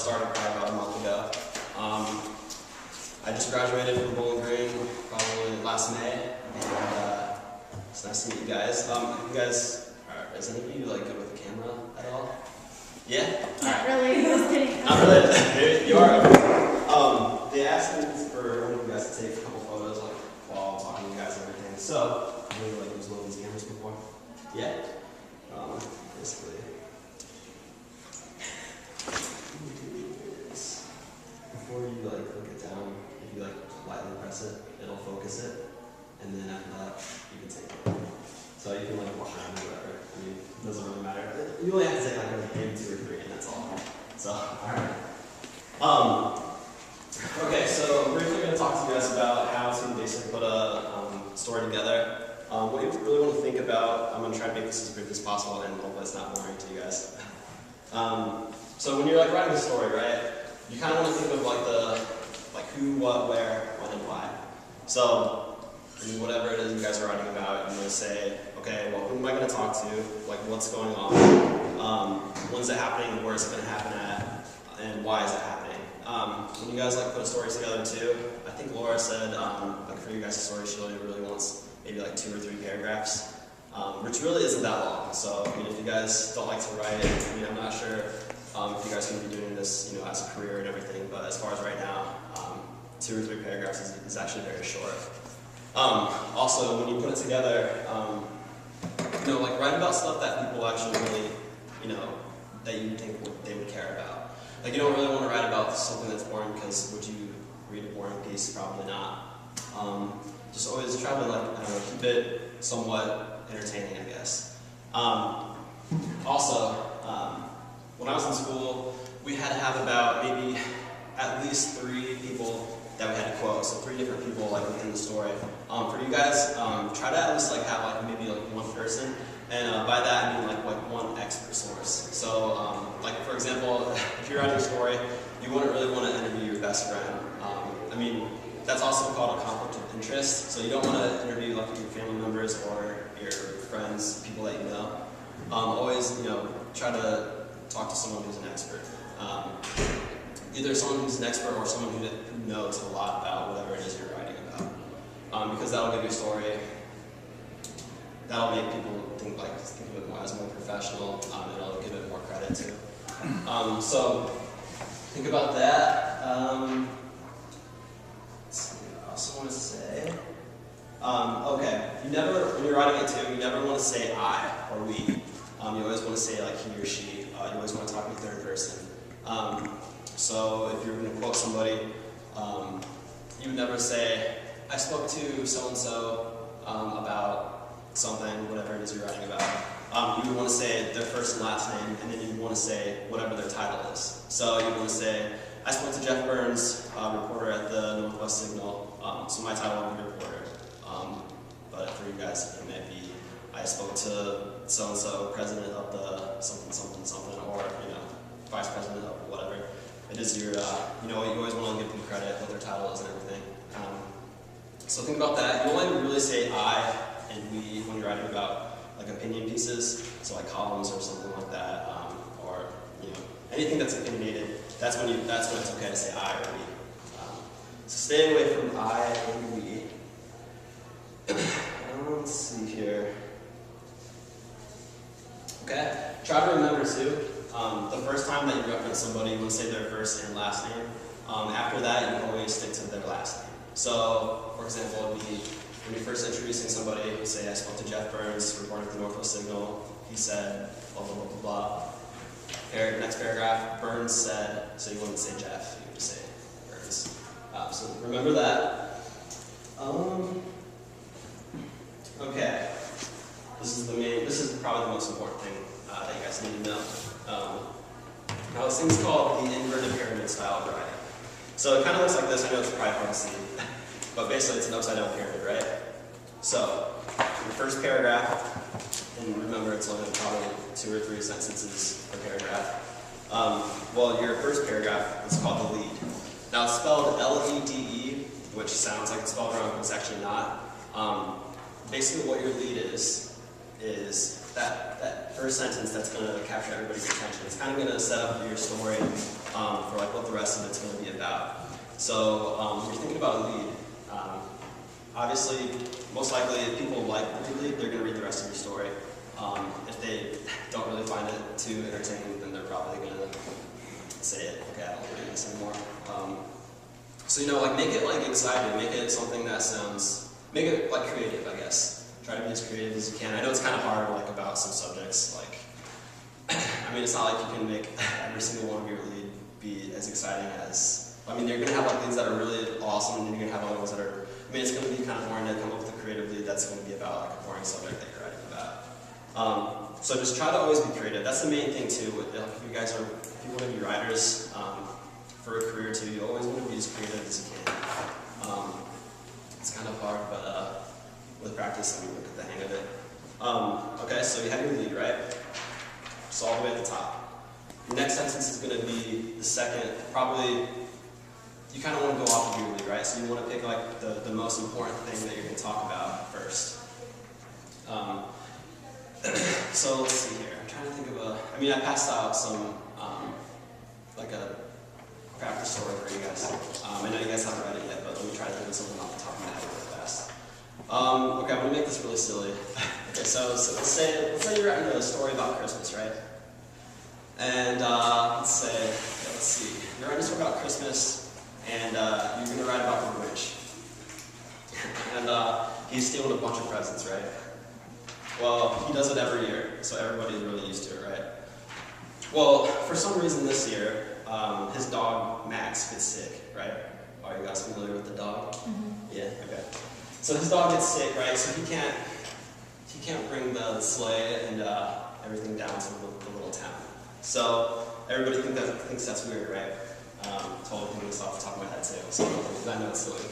started probably about a month ago. I just graduated from Bowling Green probably last May, and it's nice to meet you guys. Is any of you like good with the camera at all? Yeah? Not really. Just kidding. Not really. You are. They asked me for one of you guys to take a couple photos like while talking to you guys and everything. So, have you like used one of these cameras before? Yeah. Basically. Before you like click it down, if you like lightly press it, it'll focus it, and then after that, you can take it. So you can like walk around or whatever. I mean, it doesn't really matter. You only have to take like maybe 2 or 3, and that's all. So, alright. Okay, so I'm briefly going to talk to you guys about how to basically put a story together. What you really want to think about, I'm going to try to make this as brief as possible, and hopefully it's not boring to you guys. So when you're like writing a story, right? You kind of want to think of like who, what, where, when, and why. So whatever it is you guys are writing about, you want to say, okay, well, who am I going to talk to? Like, what's going on? When's it happening? Where is it going to happen at? And why is it happening? When you guys like put a story together too, I think Laura said, like for you guys' story, she really wants maybe like 2 or 3 paragraphs, which really isn't that long. So I mean, if you guys don't like to write, I mean, I'm not sure if you guys are going to be doing this, you know, as a career and everything. But as far as right now, 2 or 3 paragraphs is actually very short. Also, when you put it together, you know, like write about stuff that people actually really, you know, that you think they would care about. Like you don't really want to write about something that's boring, because would you read a boring piece? Probably not. Just always try to like, I don't know, keep it somewhat entertaining, I guess. Also, when I was in school, we had to have about maybe at least 3 people that we had to quote, so 3 different people like within the story. For you guys, try to at least like have like maybe like 1 person, and by that I mean like 1 expert source. So like for example, if you're writing a story, you wouldn't really want to interview your best friend. I mean, that's also called a conflict of interest. So you don't want to interview like your family members or your friends, people that you know. Always, you know, try to talk to someone who's an expert. Either someone who's an expert or someone who knows a lot about whatever it is you're writing about. Because that'll give your story, that'll make people think of it more as more professional, and it'll give it more credit too. So think about that. Let's see what else I want to say. Okay, when you're writing it too, you never want to say I or we. You always want to say like he or she. You always want to talk in the 3rd person. So if you're going to quote somebody, you would never say, I spoke to so-and-so about something, whatever it is you're writing about. You would want to say their first and last name, and then you would want to say whatever their title is. So you would want to say, I spoke to Jeff Burns, reporter at the Northwest Signal, so my title would be reporter. But for you guys, it may be, I spoke to so-and-so, president of the something, or, you know, vice president of whatever. It is your, you know, you always want to give them credit, what their title is and everything. So think about that. You only really say I and we when you're writing about like opinion pieces, so like columns or something like that, or you know, anything that's opinionated. That's when it's okay to say I or we. So stay away from I and we. Let's see here. Okay, try to remember too. The first time that you reference somebody, you want to say their first and last name. After that, you can always stick to their last name. So, for example, it would be when you're first introducing somebody, you say, I spoke to Jeff Burns, reporter at the Northwest Signal. He said, blah, blah, blah, blah, blah. Next paragraph, Burns said, so you wouldn't say Jeff, you would just say Burns. So remember that. Okay. This is probably the most important thing that you guys need to know. Now this thing's called the inverted pyramid style of writing. So it kind of looks like this. I know it's probably hard to see, but basically it's an upside down pyramid, right? So your first paragraph, and remember it's only probably 2 or 3 sentences per paragraph. Well, your first paragraph is called the lead. Now it's spelled L-E-D-E, which sounds like it's spelled wrong, but it's actually not. Basically what your lead is that that first sentence that's going to capture everybody's attention. It's kind of going to set up your story for like what the rest of it's going to be about. So when you're thinking about a lead, obviously, most likely, if people like the lead, they're going to read the rest of your story. If they don't really find it too entertaining, then they're probably going to say it. Okay, I don't want to do this anymore. So like make it like exciting, make it something that sounds, make it like creative, I guess. Try to be as creative as you can. I know it's kind of hard like about some subjects, like, I mean, it's not like you can make every single one of your lead be as exciting as, I mean, you're going to have like leads that are really awesome, and then you're going to have other ones that are, I mean, it's going to be kind of boring to come up with a creative lead that's going to be about like a boring subject that you're writing about. So just try to always be creative. That's the main thing too. If you guys are, if you want to be writers for a career too, you always want to be as creative as you can. It's kind of hard, but with practice, you'll get the hang of it. Okay, so you have your lead, right? So all the way at the top. Your next sentence is going to be the second, probably. You kind of want to go off of your lead, right? So you want to pick like the most important thing that you're going to talk about first. So let's see here. I'm trying to think of I mean, I passed out some, like a practice story for you guys. I know you guys haven't read it yet, but let me try to think of something off the top of my head really fast. Okay, I'm going to make this really silly. Okay, so let's say you're writing a story about Christmas, right? And let's see. You're writing a story about Christmas, and you're going to write about the Grinch. And he's stealing a bunch of presents, right? Well, he does it every year, so everybody's really used to it, right? Well, for some reason this year, his dog, Max, gets sick, right? Are you guys familiar with the dog? Mm-hmm. Yeah, okay. So his dog gets sick, right? So he can't bring the sleigh and everything down to the little town. So everybody thinks that's weird, right? Totally thinking this off the top of my head too, so I know it's silly.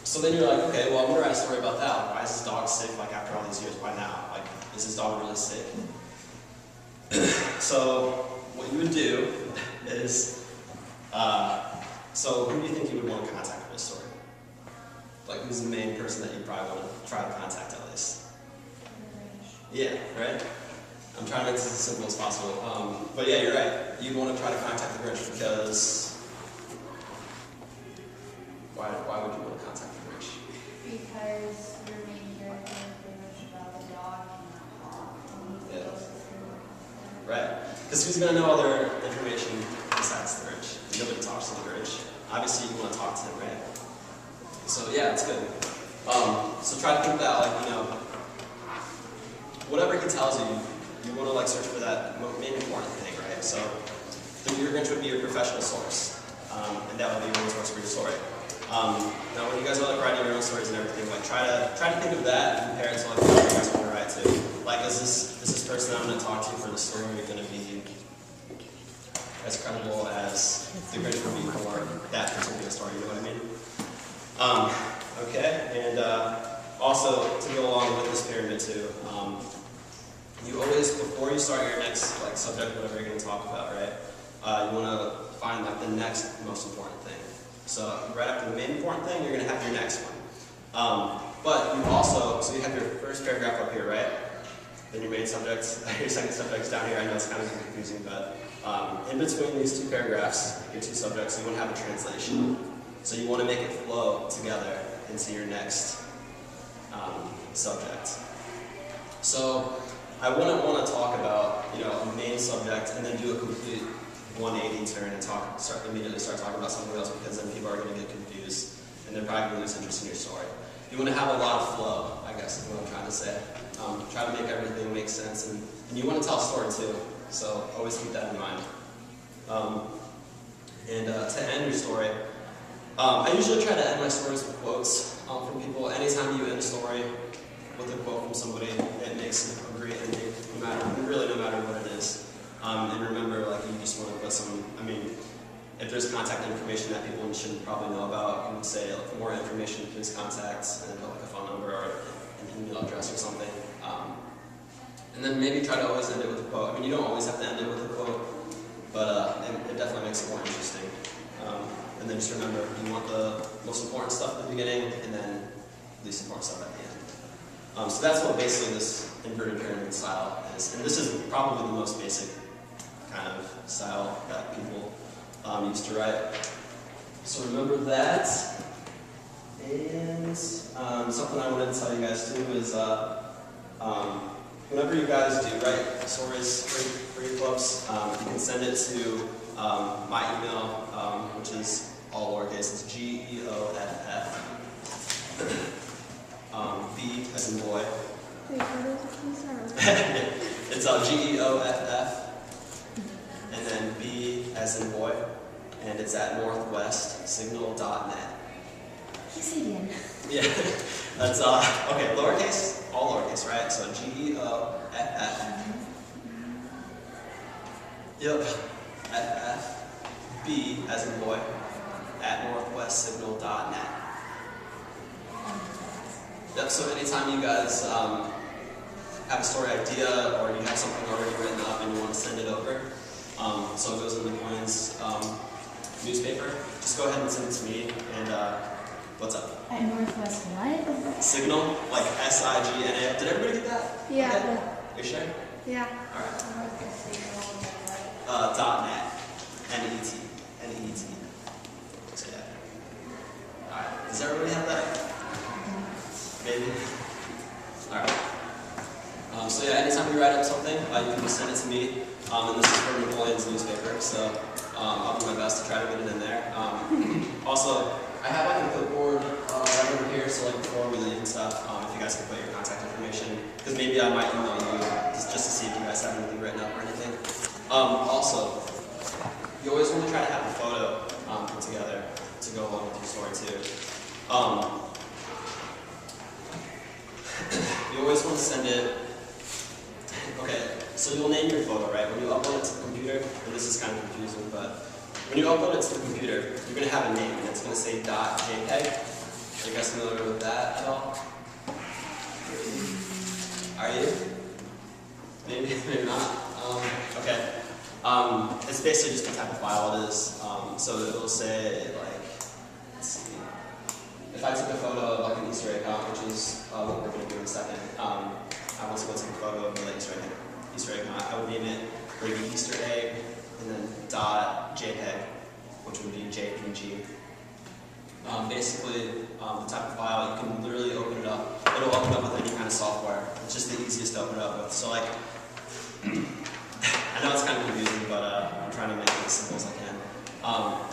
So then you're like, okay, well I'm gonna write a story about that. Why is his dog sick like after all these years? Why now? Like, is his dog really sick? So what you would do is, so who do you think you would want to contact for this story? Like, who's the main person that you probably want to try to contact at least? Yeah, right? I'm trying to make this as simple as possible. But yeah, you're right. You'd want to try to contact the Grinch because, why would you want to contact the Grinch? Because your main character is pretty much about the dog and he's the closest to him. Right. Because who's going to know other information besides the Grinch? Nobody talks to the Grinch. Obviously, you want to talk to him, right? So yeah, it's good. So try to think that, like, whatever he tells you, you want to like search for that main important thing, right? So your Grinch would be your professional source, and that would be your source for your story. Now, when you guys are like writing your own stories and everything, like try to think of that and compare it to like what you guys want to write to. Like, is this person I'm going to talk to for the story going to be as credible as the Grinch would be for that particular story? You know what I mean? Okay, and also to go along with this pyramid too, you always, before you start your next like subject, whatever you're going to talk about, right? You want to find like the next most important thing. So right after the main important thing, you're going to have your next one. But you also, so you have your first paragraph up here, right? Then your main subject, your second subject's down here. I know it's kind of confusing, but in between these two paragraphs, your two subjects, you want to have a translation. So you want to make it flow together into your next subject. So I wouldn't want to talk about, a main subject and then do a complete 180 turn and immediately start talking about something else, because then people are going to get confused and they're probably going to lose interest in your story. You want to have a lot of flow, I guess is what I'm trying to say. Try to make everything make sense, and you want to tell a story too, so always keep that in mind. To end your story, I usually try to end my stories with quotes from people. Anytime you end a story with a quote from somebody, it makes a great ending, no matter what it is. And remember, like, you just want to put some, if there's contact information that people should probably know about, you would say, like, more information, please contact, and put like a phone number or an email address or something. And then maybe try to always end it with a quote. You don't always have to end it with a quote, but it definitely makes it more interesting. And then just remember, you want the most important stuff at the beginning, and then the least important stuff at the end. So that's what basically this inverted pyramid style is. And this is probably the most basic kind of style that people used to write. So remember that. And something I wanted to tell you guys too is whenever you guys do write stories for your books, you can send it to my email, which is all lowercase. It's GEOFF. B as in boy. Wait, what is it? It's GEOFF, and then B as in boy, and it's at northwestsignal.net. Yes, again. Yeah, that's okay. Lowercase, all lowercase, right? So GEOFF. Yep. FF. B as in boy at northwestsignal.net. Yep. So anytime you guys have a story idea or you have something already written up and you want to send it over, so it goes in the Coins newspaper, just go ahead and send it to me. And what's up? At Northwest what? Signal, like SIGNA. Did everybody get that? Yeah. Okay. You sure? Yeah. All right. Northwest Signal. .net. N-E-T. So yeah. All right. Does everybody have that? Maybe. All right. So yeah, anytime you write up something, you can just send it to me. And this is from the Coins newspaper, so I'll do my best to try to get it in there. Also, I have like a clipboard right over here, so like before we leave and stuff, if you guys can put your contact information, because maybe I might email you just to see if you guys have anything written up or anything. Also, you always want to try to have a photo put together to go along with your story too. You always want to send it. Okay, so you'll name your photo, right? When you upload it to the computer, and this is kind of confusing, but when you upload it to the computer, you're going to have a name, and it's going to say .jpeg. Are you guys familiar with that at all? Are you? Maybe, maybe not. Okay. It's basically just the type of file it is. So it'll say, like, let's see. If I took a photo of like an Easter egg hunt, which is what we're going to do in a second, I want to go take a photo of the Easter egg hunt. I would name it maybe Easter egg, and then .jpeg, which would be JPG. Basically, the type of file, you can literally open it up. It'll open up with any kind of software. It's just the easiest to open it up with. So like, I know it's kind of confusing, but I'm trying to make it as simple as I can.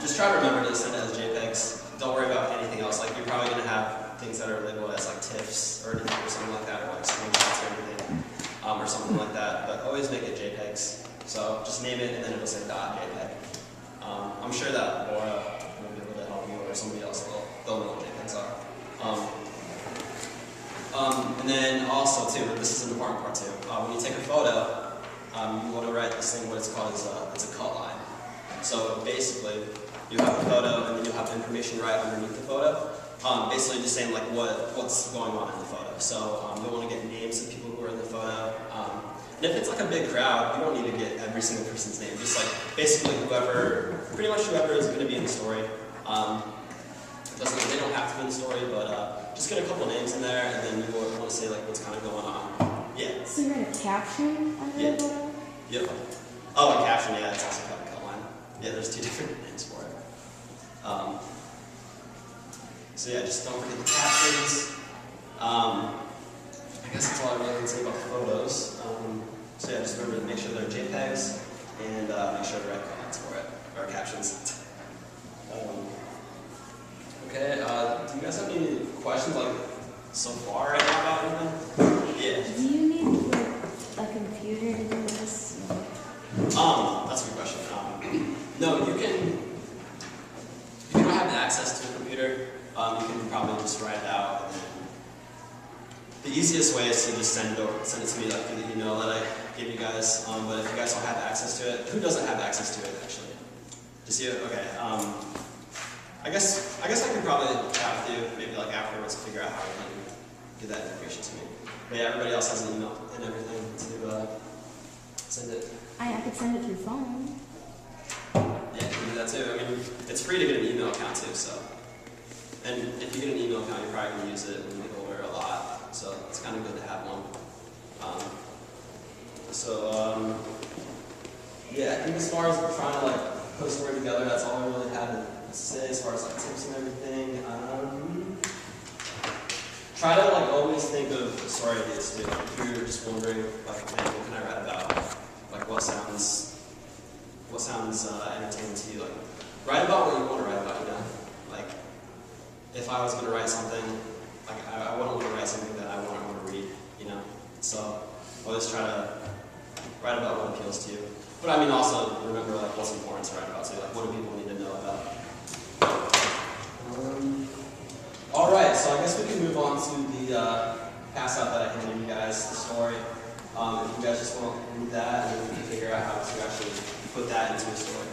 Just try to remember to send it as JPEGs. Don't worry about anything else. Like, you're probably going to have things that are labeled as like TIFFs or something like that, or like screenshots or anything, or something like that. But always make it JPEGs. So just name it, and then it'll say .jpeg. I'm sure that Laura will be able to help you, or somebody else will. They'll know what JPEGs are. And then also too, this is an important part too. When you take a photo, you want to write this thing. What it's called is it's a cut line. So basically, you have a photo, and then you have information right underneath the photo. Basically, just saying like what's going on in the photo. So you'll want to get names of people who are in the photo. And if it's like a big crowd, you don't need to get every single person's name. Just like basically pretty much whoever is going to be in the story. They don't have to be in the story, but just get a couple names in there, and then you want to say like what's kind of going on. Yeah. So you write a caption under the photo? Yep. Oh, a caption. Yeah, it's also called a cut line. Yeah, there's two different names for it. So yeah, just don't forget the captions. I guess that's all I really can say about the photos. So yeah, just remember to make sure they're JPEGs, and make sure to write comments for it, or captions. Okay, do you guys have any questions like so far right now about anything? Yeah. Do you need like a computer to do this? That's a good question. No, you can. If you don't have access to a computer, you can probably just write it out. And then the easiest way is to just send it to me like through the email that I gave you guys. But if you guys don't have access to it, who doesn't have access to it actually? Just you? Okay. I guess I can probably chat with you maybe like afterwards to figure out how you can get that information to me. But yeah, everybody else has an email and everything to send it. I could send it through phone. Yeah, you can do that too. I mean, it's free to get an email account too, so. And if you get an email account, you're probably going to use it when you get older a lot. so it's kind of good to have one. Yeah, I think as far as trying to like put a story together, that's all I really had to say as far as like tips and everything. Try to like always think of story ideas too. If you're just wondering like, man, what can I write about? Like what sounds entertaining to you? Like write about what you want to write about. You know, like if I was going to write something, like I wouldn't want to write something that I wouldn't want to read. You know, so always try to write about what appeals to you. But I mean, also remember like what's important to write about too. Like what do people need to know about? All right, so I guess we can move on to the pass out that I handed you guys, the story. If you guys just want to read that, and then we can figure out how to actually put that into a story.